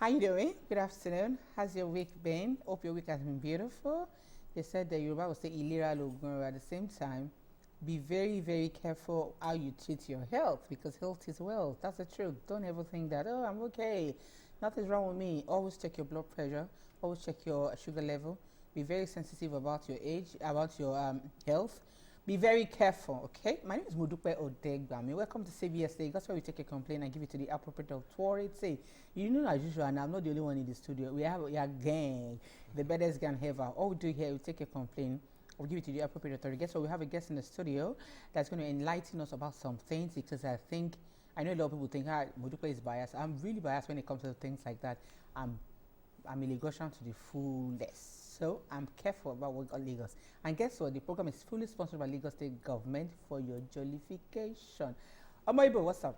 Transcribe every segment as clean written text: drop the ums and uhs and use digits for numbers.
How you doing? Good afternoon. How's your week been? Hope your week has been beautiful. They said that Yoruba will say Ilera Logun. At the same time, be very, very careful how you treat your health, because health is wealth. That's the truth. Don't ever think that, oh, I'm okay, nothing's wrong with me. Always check your blood pressure. Always check your sugar level. Be very sensitive about your age, about your health. Be very careful, okay? My name is Modupe Odegbami. Welcome to CBS Day. That's where we take a complaint and give it to the appropriate authority. You know, as usual, and I'm not the only one in the studio. We have a gang, the baddest gang ever. All we do here, we take a complaint, we'll give it to the appropriate authority. Guess what? We have a guest in the studio that's going to enlighten us about some things, because I know a lot of people think, Modupe is biased. I'm really biased when it comes to things like that. I'm a Lagosian to the fullest. So I'm careful about what got Lagos. And guess what? The program is fully sponsored by Lagos State Government for your jollification. Omoibo, what's up?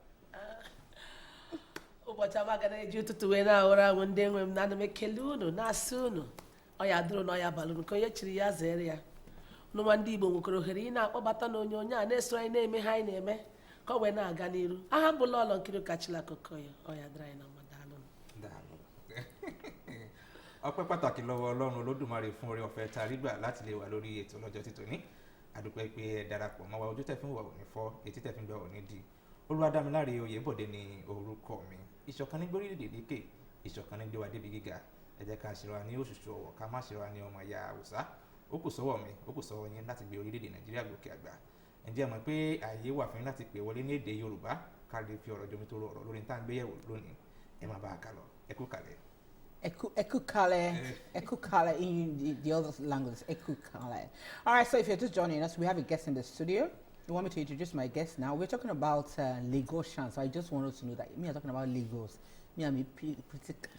Ụbọchị ama gara eji ụtụtụ wee na-ahụra ahụ ndị enwe m na ana m ekele unu na-asị unu ọya dụrụ na ọya balụ nke onye chiri ya zere ya n'ụwa ndị Igbo nwekwara ohere ị na-akpọbata na onye a na-eso anyị na-eme ha anyị na-eme ka ọ wee na-aga n'iru aha bụla ọlọ nkiri kachila akụkọ ya ọya dịrị anyị na mmadụ ọpẹ́ pàtàkì lọ́wọ́ Ọlọ́run Olódùmarè fún oore ọ̀fẹ́ tá a rí gbà láti lè wà lórí ètò lọ́jọ́ títòní. Àdúpẹ́ pé ẹ darapọ̀ mọ́ wa, ojú tẹ́ fi ń wà ò ní fọ́, etí tẹ́ fi ń gbà ò ní di. Olúwadámiláre Oyèbọ̀dé ni orúkọ mi. Ìṣọ̀kan ní gbórílẹ̀-èdè lékè, ìṣọ̀kan ní gbé wa débi gíga. Ẹ jẹ́ ká ṣe wa ní òṣùṣù ọwọ̀, ká má ṣe wa ní ọmọ ìyá Haúsá. Ó kù sọ́wọ́ mi, ó kù sọ́wọ́ yín láti gbé orílẹ̀-èdè Nàìjíríà gòkè àgbà. Ǹjẹ́ ẹ mọ̀ pé ààyè wà fún yín láti pè wọlé ní èdè Yorùbá ká lè fi ọ̀rọ̀ jomitoro ọ̀rọ̀ lórí tá à ń gbé yẹ̀wò lónìí. Ẹ má bá a kà lọ. Ẹ kú kalẹ̀. Ekukale in the other language. Ekukale. All right, so if you're just joining us, we have a guest in the studio. You want me to introduce my guest now? We're talking about Lagosians. So I just wanted to know that I'm talking about Lagos. I'm a critical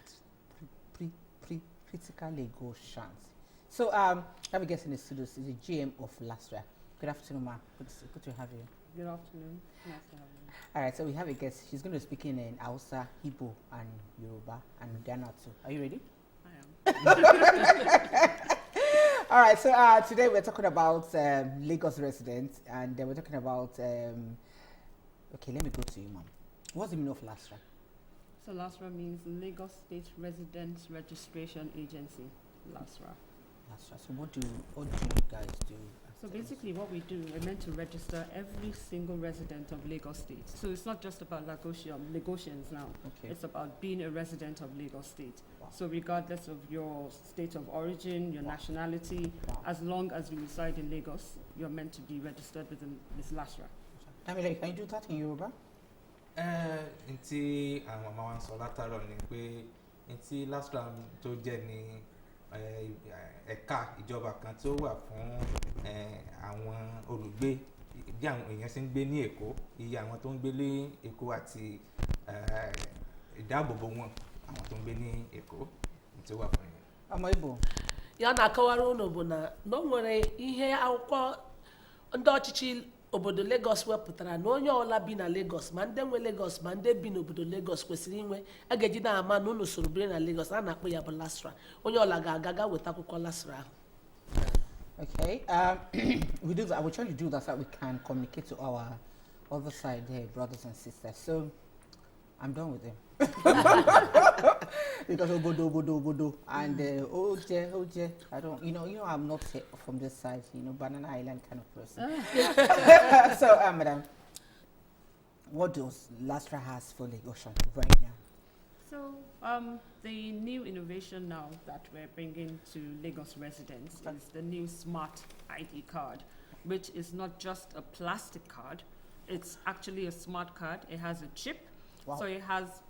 Lagosians. So I have a guest in the studio. She's the GM of Lastra. Good afternoon, ma'am. Good to have you. Good afternoon. Nice to have you. All right, so we have a guest. She's going to speak in Hausa, Igbo, and Yoruba, and Ghana too. Are you ready? I am. All right, so today we're talking about Lagos residents, and we're talking about. Okay, let me go to you, ma'am. What's the meaning of LASRA? So LASRA means Lagos State Residents Registration Agency. LASRA. LASRA. So what do you guys do? So basically what we do, we're meant to register every single resident of Lagos State. So it's not just about Lagosians now. Okay. It's about being a resident of Lagos State. Wow. So regardless of your state of origin, your nationality, as long as you reside in Lagos, you're meant to be registered within this LASRA. Can you do that in Yoruba? Ntí àwọn ọmọ wa ń sọ látàárọ̀ ni pé ntí LASRA tó jẹ́ ni ẹ̀ka ìjọba kan tó wà fún àwọn olùgbé bí àwọn èèyàn ṣe ń gbé ní Èkó, iye àwọn tó ń gbé ní Èkó àti ìdáàbòbò wọn àwọn tó ń gbé ní Èkó tó wà fún yẹn. Ọmọ Igbo. ya na-akọwara unu bụ na o nwere ihe akwụkwọ ndị ọchịchị obodo Lagos wepụtara na onye ọla bi na Lagos ma ndị nwe Lagos ma ndị bi n'obodo Lagos kwesịrị inwe a ga-eji na-ama na unu soro biri na Lagos a na-akpọ ya bụ LASRA. Onye ọla ga-aga weta akwụkwọ LASRA ahụ. Okay, we do that. We're trying to do that so that we can communicate to our other side here, brothers and sisters. So I'm done with them. Because obodo, and oje, I don't, I'm not from this side, Banana Island kind of person. So, madam, what does LASRA has for Lagosian right now? So the new innovation now that we're bringing to Lagos residents is the new smart ID card, which is not just a plastic card, it's actually a smart card. It has a chip. Wow. So it has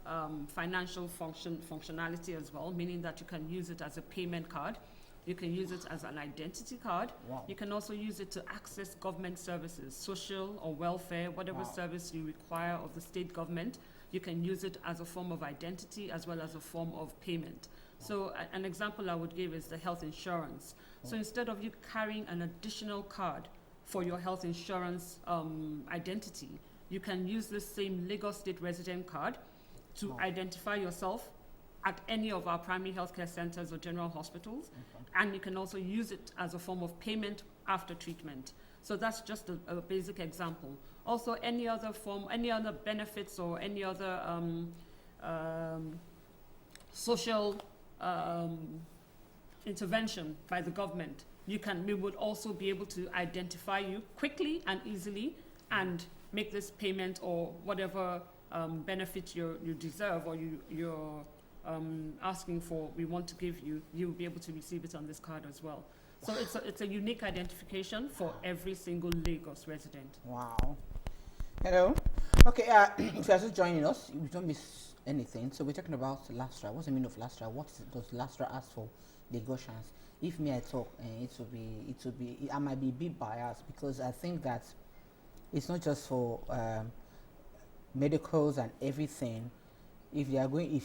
financial functionality as well, meaning that you can use it as a payment card. You can use it as an identity card. Wow. You can also use it to access government services, social or welfare, whatever service you require of the state government. You can use it as a form of identity as well as a form of payment. So an example I would give is the health insurance. So instead of you carrying an additional card for your health insurance identity, you can use this same Lagos State resident card to identify yourself at any of our primary healthcare centers or general hospitals. And you can also use it as a form of payment after treatment. So that's just a basic example. Also, any other form, any other benefits or any other social intervention by the government, we would also be able to identify you quickly and easily and make this payment or whatever benefit you deserve or you're asking for, we want to give you, you'll be able to receive it on this card as well. So it's a unique identification for every single Lagos resident. Wow. Hello. Okay, if you're just joining us, you don't miss anything. So we're talking about Lastra. What's the meaning of Lastra? What does Lastra ask for Lagosians? If me I talk, I might be a bit biased because I think that it's not just for medicals and everything. If they are going, it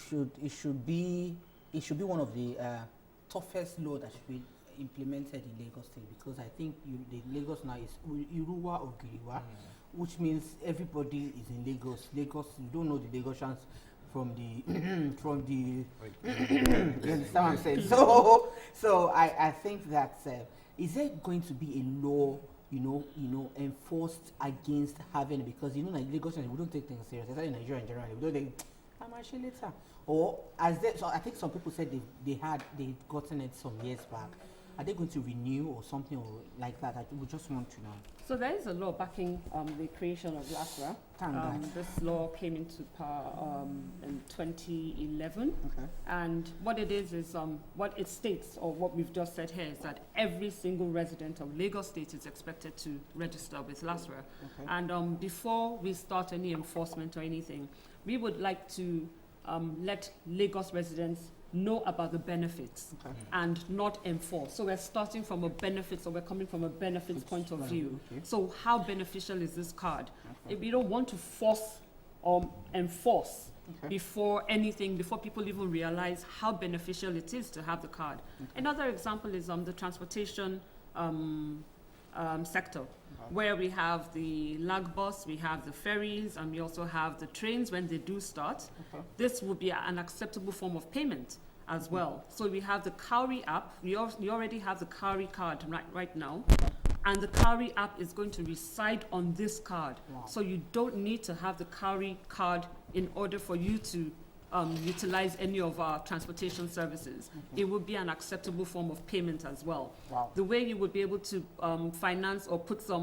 should be one of the toughest law that should be implemented in Lagos State, because I think the Lagos now is Iruwa or Giriwa, which means everybody is in Lagos. Lagos, you don't know the Lagosians from the you understand what I'm saying? So I think that is there going to be a law, enforced against having it? Because like Lagosians, we don't take things serious. Especially in Nigeria in general, we don't think I'm actually later. Or as they, so I think some people said they gotten it some years back. Are they going to renew or something or like that? I would just want to know. So there is a law backing the creation of LASRA. This law came into power in 2011. Okay. And what it is what it states, or what we've just said here, is that every single resident of Lagos State is expected to register with LASRA. Okay. And before we start any enforcement or anything, we would like to let Lagos residents know about the benefits and not enforce. So we're starting from a benefits, or we're coming from a benefits point of view. Okay. So how beneficial is this card? If we don't want to force or enforce before people even realize how beneficial it is to have the card. Another example is the transportation sector, where we have the lag bus, we have the ferries, and we also have the trains when they do start. This will be an acceptable form of payment as well. So we have the Cowrie app. You already have the Cowrie card right now, and the Cowrie app is going to reside on this card. Wow. So you don't need to have the Cowrie card in order for you to utilize any of our transportation services. It would be an acceptable form of payment as well. Wow. The way you would be able to finance or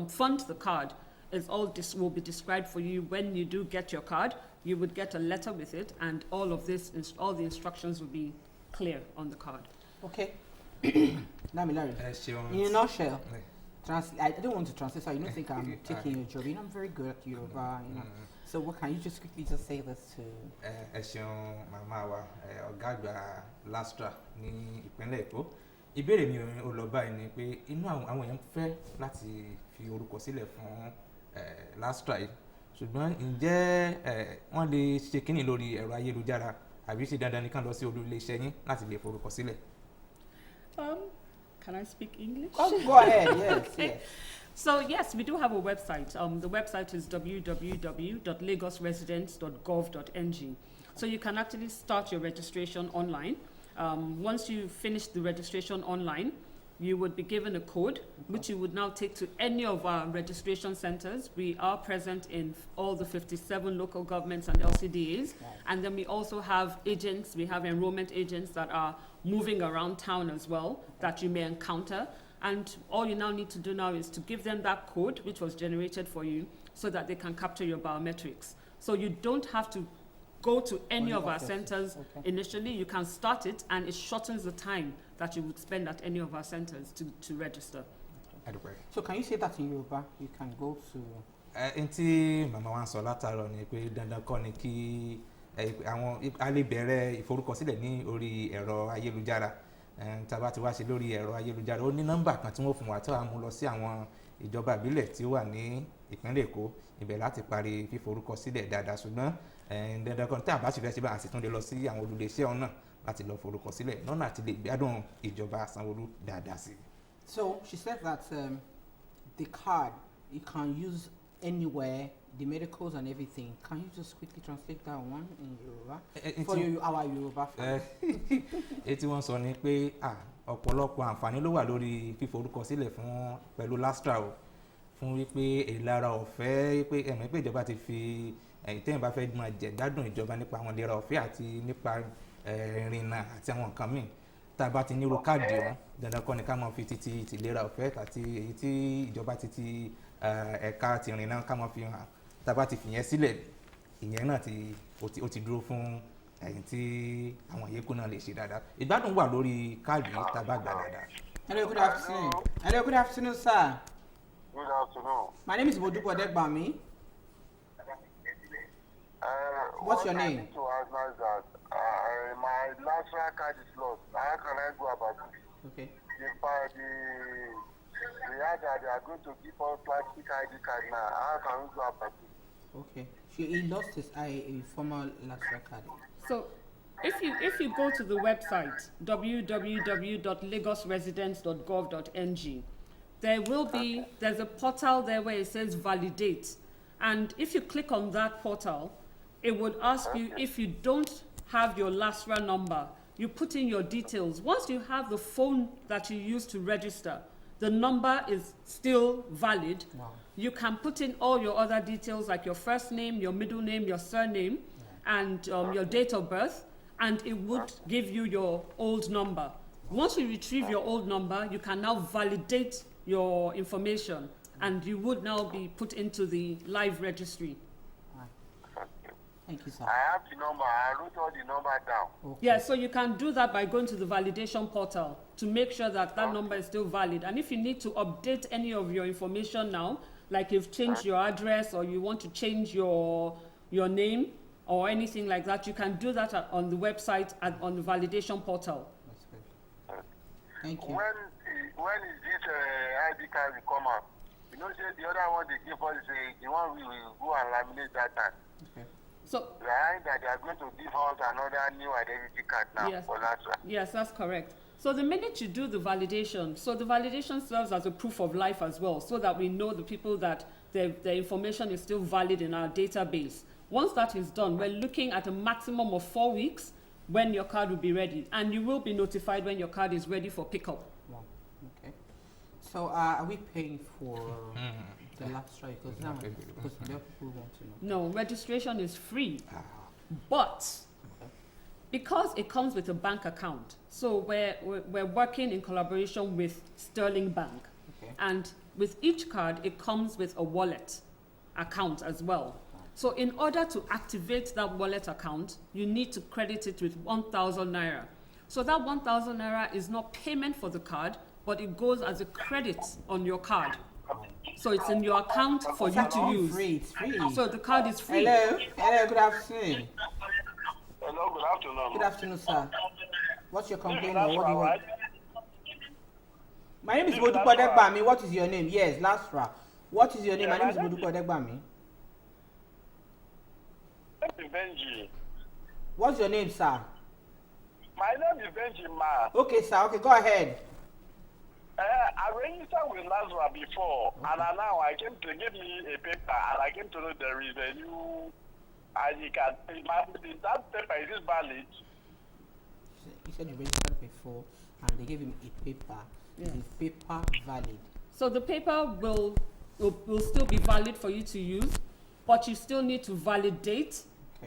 fund the card is all this will be described for you when you do get your card. You would get a letter with it, and all of this, all the instructions will be clear on the card. Okay. Damilari, in a nutshell, I don't want to translate, so you don't think I'm taking your job. I'm very good at Yoruba, So what can you just quickly just say this to? Ẹ ṣeun màmá wa, ọ̀gá àgbà LASTRA ní ìpínlẹ̀ Èkó. Ìbéèrè mi ò lọ báyìí ni pé inú àwọn èèyàn fẹ́ láti fi orúkọ sílẹ̀ fún LASTRA yìí. Ṣùgbọ́n ǹjẹ́ wọ́n lè ṣe kínní lórí ẹ̀rọ ayélujára àbí ṣe dandan nìkan lọ sí olú ilé-iṣẹ́ yín láti lè forúkọ sílẹ̀? Can I speak English? Oh, go ahead. Yes, yes. So yes, we do have a website. The website is www.lagosresidents.gov.ng. So you can actually start your registration online. Once you finish the registration online, you would be given a code, which you would now take to any of our registration centers. We are present in all the 57 local governments and LCDAs. And then we also have agents, we have enrollment agents that are moving around town as well that you may encounter. And all you now need to do now is to give them that code, which was generated for you, so that they can capture your biometrics. So you don't have to go to any of our centers initially. You can start it, and it shortens the time that you would spend at any of our centers to register. So can you say that in Yoruba? You can go to... Ntí màmá wa ń sọ látàárọ̀ ni pé dandan kọ́ ni kí àwọn a lè bẹ̀rẹ̀ ìforúkọsílẹ̀ ní orí ẹ̀rọ ayélujára tá a bá ti wá ṣe lórí ẹ̀rọ ayélujára ó ní nọ́mbà kan tí wọ́n fún wa tí wàá mú lọ sí àwọn ìjọba ìbílẹ̀ tí ó wà ní ìpínlẹ̀ Èkó ibẹ̀ láti parí fíforúkọ sílẹ̀ dáadáa ṣùgbọ́n dandan kan tí a bá sì fẹ́ ṣe bá a sì tún lè lọ sí àwọn olùléeṣẹ́ ọ̀nà láti lọ forúkọ sílẹ̀ lọ́nà àti lè gbádùn ìjọba Sanwó-Olú dáadáa sí. So she said that the card you can use anywhere, the medicals and everything. Can you just quickly translate that one in Yoruba for our Yoruba fans? Etí wọ́n sọ ni pé ọ̀pọ̀lọpọ̀ àǹfààní ló wà lórí fíforúkọ sílẹ̀ fún pẹ̀lú LASTRA o fún wípé ìlara ọ̀fẹ́ pé ẹ̀mọ́ pé ìjọba ti fi tẹ́yìn bá fẹ́ máa jẹ gbádùn ìjọba nípa àwọn ìlera ọ̀fẹ́ àti nípa ìrìnnà àti àwọn nǹkan míì tá a bá ti nírú káàdì ọ̀hún dandan kọ́ ni ká máa fi títí ìlera ọ̀fẹ́ àti èyí tí ìjọba ti ẹ̀ka ti ìrìnnà ká máa fi hàn tá a bá ti fìyẹn sílẹ̀ ìyẹn náà ó ti dúró fún ẹ̀yìn tí àwọn yòókù náà lè ṣe dáadáa ìgbádùn wà lórí káàdì tá a bá gbà dáadáa. Hello, good afternoon. Hello, good afternoon, sir. Good afternoon. My name is Modupe Odegbami. What's your name? I need to ask now is that my LASTRA card is lost. How can I go about it? Okay. The ad that they are going to give us plastic ID card now. How can we go about it? Okay. He lost his a former LASTRA card. So if you go to the website www.lagosresidents.gov.ng, there's a portal there where it says validate, and if you click on that portal, it would ask you if you don't have your LASTRA number, you put in your details. Once you have the phone that you use to register, the number is still valid. Wow. You can put in all your other details like your first name, your middle name, your surname, and your date of birth, and it would give you your old number. Once you retrieve your old number, you can now validate your information, and you would now be put into the live registry. Thank you, sir. I have the number. I wrote all the number down. Okay. Yeah, so you can do that by going to the validation portal to make sure that that number is still valid. And if you need to update any of your information now, like you've changed your address or you want to change your name or anything like that, you can do that on the website on the validation portal. That's good. Thank you. When is this ID card will come out? You know, say the other one they give us is the one we will go and laminate that time. Okay. So Right, that they are going to give us another new identity card now Yes. for LASTRA. yes, that's correct. So the minute you do the validation, so the validation serves as a proof of life as well, so that we know the people that their information is still valid in our database. Once that is done, we're looking at a maximum of 4 weeks when your card will be ready, and you will be notified when your card is ready for pickup. Wow. Okay. So are we paying for the LASTRA? Because now, because the people want to know. No, registration is free, but because it comes with a bank account, so we're working in collaboration with Sterling Bank, Okay. and with each card it comes with a wallet account as well. So in order to activate that wallet account, you need to credit it with 1,000 naira. So that 1,000 naira is not payment for the card, but it goes as a credit on your card. So it's in your account for you to use. Free. It's free. So the card is free. Hello. Hello. Good afternoon. Hello, good afternoon. Good afternoon, sir. What's your complaint or what do you want? My name is Modupe Odegbami. What is your name? Yes, LASTRA. What is your name? My name is Modupe Odegbami. Benji. What's your name, sir? My name is Benji Ma. Okay, sir. Okay, go ahead. I registered with LASTRA before, and now I came to give me a paper, and I came to know there is a new ID card. That paper, is it valid? You said you registered before, and they gave him a paper. Yes. Is the paper valid? So the paper will still be valid for you to use, but you still need to validate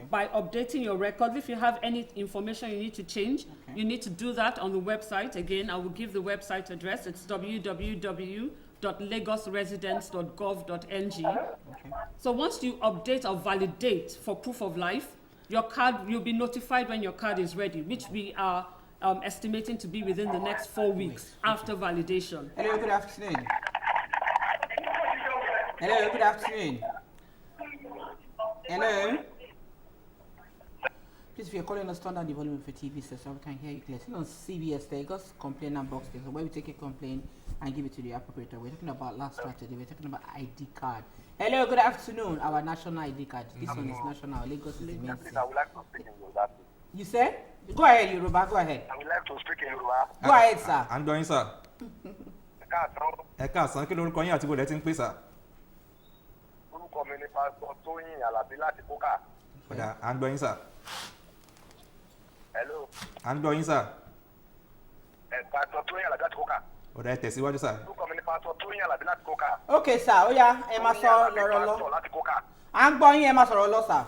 by updating your records. If you have any information you need to change, you need to do that on the website. Again, I will give the website address. It's www.lagosresidents.gov.ng. So once you update or validate for proof of life, your card, you'll be notified when your card is ready, which we are estimating to be within the next 4 weeks after validation. Hello, good afternoon. Hello, good afternoon. Hello. Please, if you're calling us, turn down the volume of your TV set so we can hear you clearly. Still on CBS Lagos, Complainant box there, so where we take a complaint and give it to the operator. We're talking about last Saturday. We're talking about ID card. Hello, good afternoon. Our national ID card. This one is national. Lagos is the main city. I would like to speak in Yoruba. You said? Go ahead, Yoruba. Go ahead. I would like to speak in Yoruba. Go ahead, sir. À ń gbọ́ yín sà. Ẹ káàsán, kí lorúkọ yín àti bó lẹ ti ń pè sà? Orúkọ mi ni Pásítọ̀ Tóyìn Àlàbí láti Kókà. Ọ̀dà, à ń gbọ́ yín sà. Hello. À ń gbọ́ yín sà. Pásítọ̀ Tóyìn Àlàbí láti Kókà. Ọ̀dà, ẹ tẹ̀síwájú sà. Orúkọ mi ni Pásítọ̀ Tóyìn Àlàbí láti Kókà. Okay, sir. Ó yá, ẹ máa sọ lọ́rọ̀ lọ. Láti Kókà. À ń gbọ́ yín, ẹ máa sọ̀rọ̀ lọ, sir.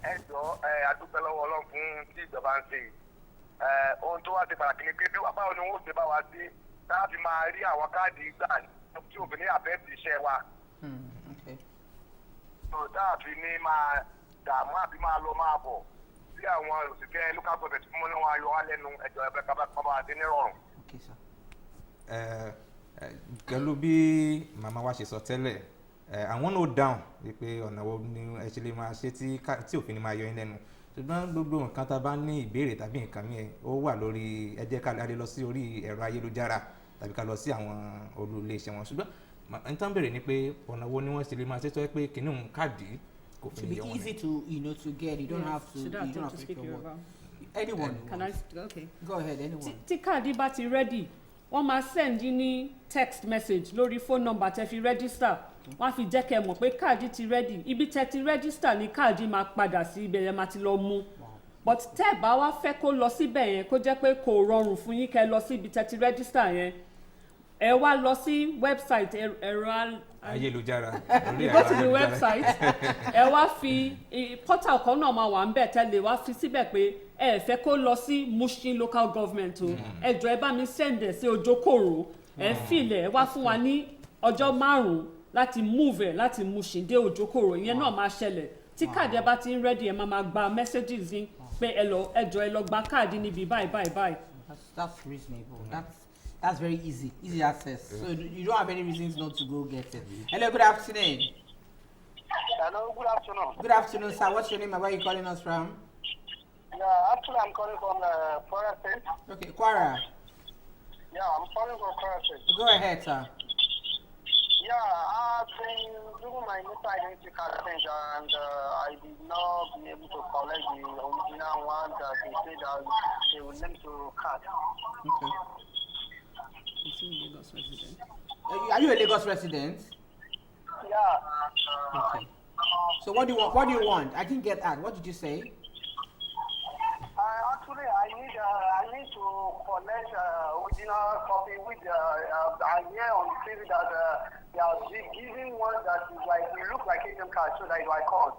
Ẹ jọ̀ọ́, a dúpẹ́ lọ́wọ́ Ọlọ́run fún tí ìjọba ń ṣe. Ohun tó wá ti pàtàkì ni pé bí báwo ni wọ́n ṣe bá wa sí láti máa rí àwọn káàdì gbà tí òfin ní àbẹ́ẹ̀tì iṣẹ́ wa. Okay. Táàbí ní máa dààmú àbí máa lọ máa bọ̀ sí àwọn òṣìṣẹ́ local government fún ní wọn ayọ̀ wá lẹ́nu ẹjọ́ ẹgbẹ́ kábàkábà àti nírọ̀rùn. Okay, sir. Pẹ̀lú bí màmá wa ṣe sọ tẹ́lẹ̀, àwọn náà dáhùn wípé ọ̀nà wo ni ẹ ṣe lè máa ṣe tí òfin ni máa yọ yín lẹ́nu. Ṣùgbọ́n gbogbo nǹkan tá a bá ní ìbéèrè tàbí nǹkan mìíràn ó wà lórí ẹ jẹ́ ká lè lọ sí orí ẹ̀rọ ayélujára tàbí ká lọ sí àwọn olú iléeṣẹ́ wọn. Ṣùgbọ́n n tán béèrè ni pé ọ̀nà wo ni wọ́n ṣe lè máa ṣe tó yẹ pé kìnnìún káàdì kò fi To ní be yọ wọn. easy to to get. You don't have to. You don't have to speak your word. Anyone. Can I? Okay. Go ahead. Anyone. Tí káàdì bá ti ready, wọ́n máa send yín ní text message lórí phone number tẹ́ fi register. Wọ́n á fi jẹ́ kẹ́ mọ̀ pé káàdì ti ready. Ibi tẹ́ ti register ni káàdì máa padà sí ibẹ̀ yẹn máa ti lọ mú. But tẹ́ bá wá fẹ́ kó lọ síbẹ̀ yẹn kó jẹ́ pé kò rọrùn fún yín kẹ́ lọ sí ibi tẹ́ ti register yẹn. Ẹ wá lọ sí website ẹ̀rọ ayélujára. You go to the website. Ẹ wá fi portal kan náà máa wà ń bẹ̀ tẹ́lẹ̀ wá fi síbẹ̀ pé ẹ fẹ́ kó lọ sí Mushin local government o. Ẹ jọ̀ọ́ ẹ bá mi send ẹ̀ sí Ojokoro. Ẹ fìlẹ̀ ẹ wá fún wa ní ọjọ́ 5 láti move ẹ̀ láti Mushin dé Ojokoro. Ìyẹn náà máa ṣẹlẹ̀. Tí káàdì ẹ bá ti ń ready ẹ máa gba messages yín pé ẹ jọ̀ọ́ ẹ lọ gba káàdì níbi báyìí. That's reasonable. That's very easy access. So you don't have any reasons not to go get it. Hello, good afternoon. Hello, good afternoon. Good afternoon, sir. What's your name and where are you calling us from? Yeah, actually I'm calling from Kwara State. Okay, Kwara. Yeah, I'm calling from Kwara State. Go ahead, sir. Yeah, I've been doing my NIPA identity card thing and I did not be able to collect the original one that they said that they will link to card. Okay. Is he a Lagos resident? Are you a Lagos resident? Yeah. Okay. So what do you want? What do you want? I didn't get that. What did you say? Actually, I need to collect original copy with I hear on the TV that they are giving one that is like it looks like ATM card, so that is my card.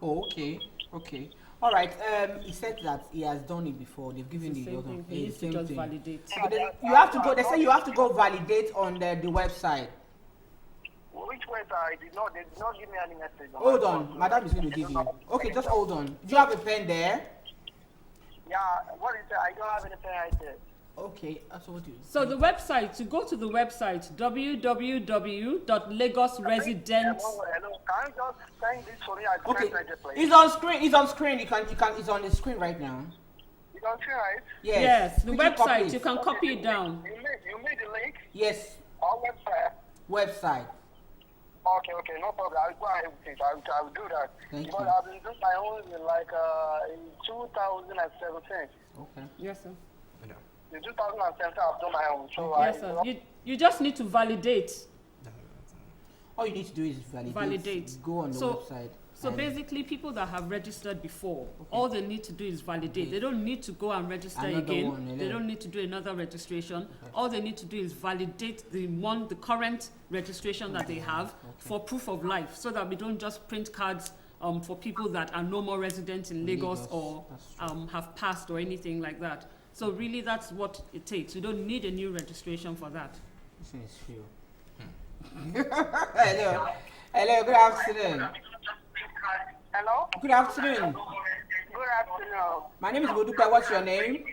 Oh, okay. Okay. All right. He said that he has done it before. They've given It's the same thing. He needs to just validate. So you have to go. They say you have to go validate on the website. Which website? They did not give me any message. Hold on, madam is going to give you. Okay, just hold on. Do you have a pen there? Yeah, what is that? I don't have any pen right there. Okay, so what do you? So the website, to go to the website, www.lagosresident. Hello, can you just send this for me? Okay, it's on screen. It's on screen. You can. It's on the screen right now. You can see, right? Yes, the Which you copy website, it? you can copy it down. You made the link Yes, on website. website. Okay, no problem. I'll go ahead with it. I'll do that. Thank because you. I've been doing my own in 2017. Okay. Yes, sir. In 2017, I've done my own. So Yes, sir. You just need to validate. All you need to do is validate. Validate. Go on the website. So basically, people that have registered before, all they need to do is validate. They don't need to go and register again. They don't need to do another registration. All they need to do is validate the current registration that they have for proof of life, so that we don't just print cards for people that are no more residents in Lagos or have passed or anything like that. So really, that's what it takes. You don't need a new registration for that. This is true. Hello. Hello. Good afternoon. Hello? Good afternoon. Good afternoon. My name is Boduka. What's your name?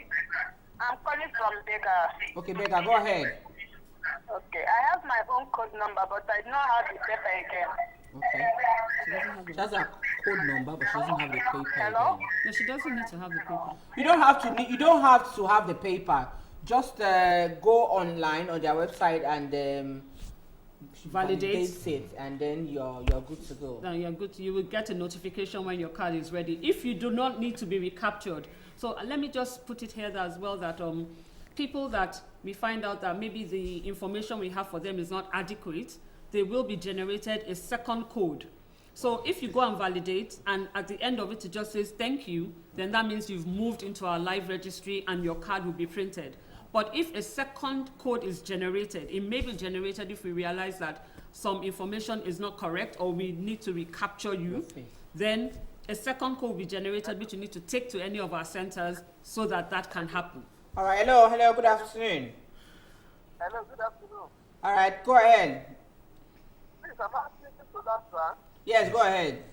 I'm calling from Bega. Okay, Becca, go ahead. Okay, I have my own code number, but I don't have the paper again. Okay. That's a code number, but she doesn't have the paper. Hello? Again. No, she doesn't need to have the paper. You don't have to have the paper. Just go online on their website and validate it, and then you're good to go. Then you're good. You will get a notification when your card is ready. If you do not need to be recaptured. So let me just put it here as well that people that we find out that maybe the information we have for them is not adequate, they will be generated a second code. So if you go and validate, and at the end of it just says thank you, then that means you've moved into our live registry and your card will be printed. But if a second code is generated, it may be generated if we realize that some information is not correct or we need to recapture you, then a second code will be generated which you need to take to any of our centers so that that can happen. All right, hello, good afternoon. Hello, good afternoon. All right, go ahead. Please, I'm asking to that one. Yes, go ahead.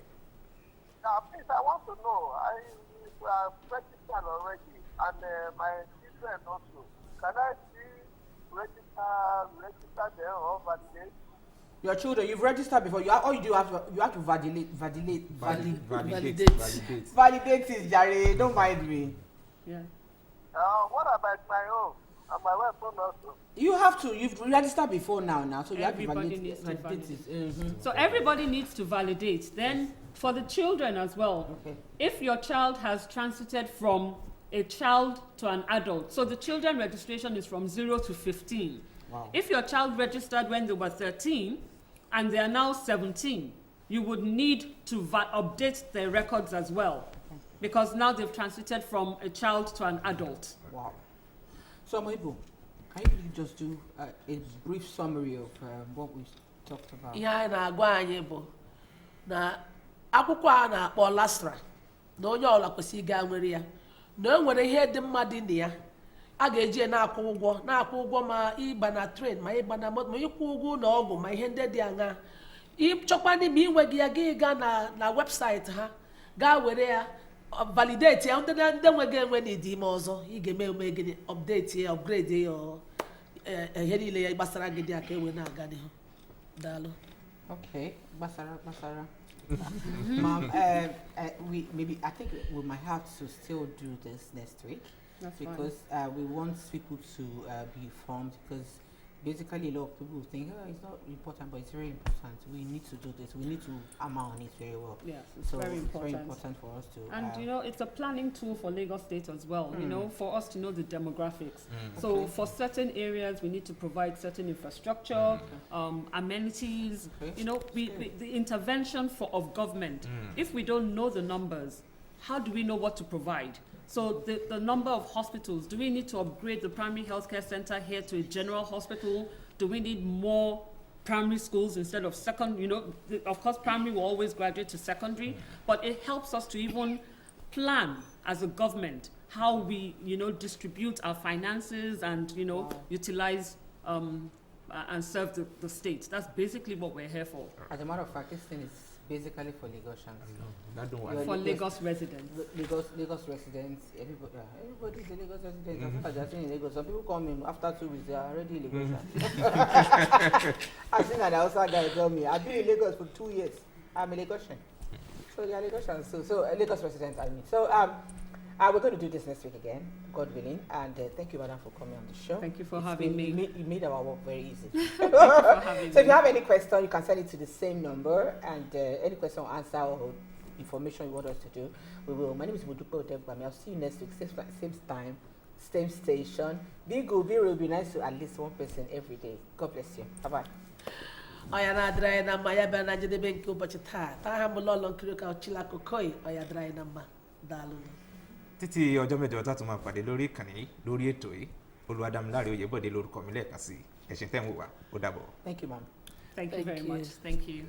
Now, please, I want to know. I registered already, and my children also. Can I see register them or validate? Your children, you've registered before. All you have to validate. Validate is Jare. Don't mind me. Yeah. What about my own and my wife own also? You have to. You've registered before now, so you Everybody have to needs to validate it. So everybody needs to validate. Then for the children as well, Okay. if your child has transited from a child to an adult, so the children registration is from 0 to 15. Wow. If your child registered when they were 13 and they are now 17, you would need to update their records as well, because now they've transited from a child to an adult. Wow. So, Maibu, can you just do a brief summary of what we talked about? ihe anyị na-agwa anyị bụ na akwụkwọ a na-akpọ lastra na onye ọbụla kwesịrị ịga nwere ya, na o nwere ihe dị mma dị na ya a ga-eji na-akwụ ụgwọ ma ịgba na tren ma ịgba na moto ma ịkwụ ụgwọ na ọgwụ ma ihe ndị dị aṅa ịchọkwa n'ime inweghị ya gị gaa na webụsaịtị ha gaa were ya validate ya ndị nweghị enwe n'ịdị ime ọzọ ị ga-eme gịnị update ya upgrade ya ihe niile ya gbasara gị dị aka enwe na-aga n'ihu. Daalụ. Okay, Basara. Mom, I think we might have to still do this next week. That's because we want people to be informed, because basically a lot of people think, oh, it's not important, but it's very important. We need to do this. We need to hammer on it very well. Yes, it's very important for us to. And it's a planning tool for Lagos State as well. For us to know the demographics. So for certain areas, we need to provide certain infrastructure, amenities. The intervention of government. If we don't know the numbers, how do we know what to provide? So the number of hospitals, do we need to upgrade the primary healthcare center here to a general hospital? Do we need more primary schools instead of of course primary will always graduate to secondary, but it helps us to even plan as a government how we, distribute our finances and, utilize and serve the state. That's basically what we're here for. As a matter of fact, this thing is basically for Lagosians. For Lagos residents. Lagos residents, everybody's a Lagos resident. As far as they're staying in Lagos, some people come in after 2 weeks, they are already Lagosians. I've seen an outside guy tell me, I've been in Lagos for 2 years. I'm a Lagosian. So they are Lagosians, so Lagos residents, I mean. So we're going to do this next week again, God willing. And thank you, madam, for coming on the show. Thank you for having me. You made our work very easy. Thank you for having me. So if you have any question, you can send it to the same number, and any question or answer or information you want us to do, we will. My name is Mudupe Odegbami. I'll see you next week, same time, same station. Be good, be real, be nice to at least one person every day. God bless you. Bye-bye. Ọya na-adịrị anyị na mma ya bịa na njedebe nke ụbọchị taa ha mbụ lọlọ nkiri ka Chilakokoi ọya dịrị anyị na mma. Daalụ. Títí ọjọ́ mẹ́jọ tá tún máa pàdé lórí ìkànnì yìí lórí ètò yìí Olúwadámiláre Oyèbọ̀dé lórúkọ mi lẹ́ẹ̀kan sí ẹ̀sìn tẹ́ ń wò wá ó dàbọ̀. Thank you, ma'am. Thank you very much. Thank you.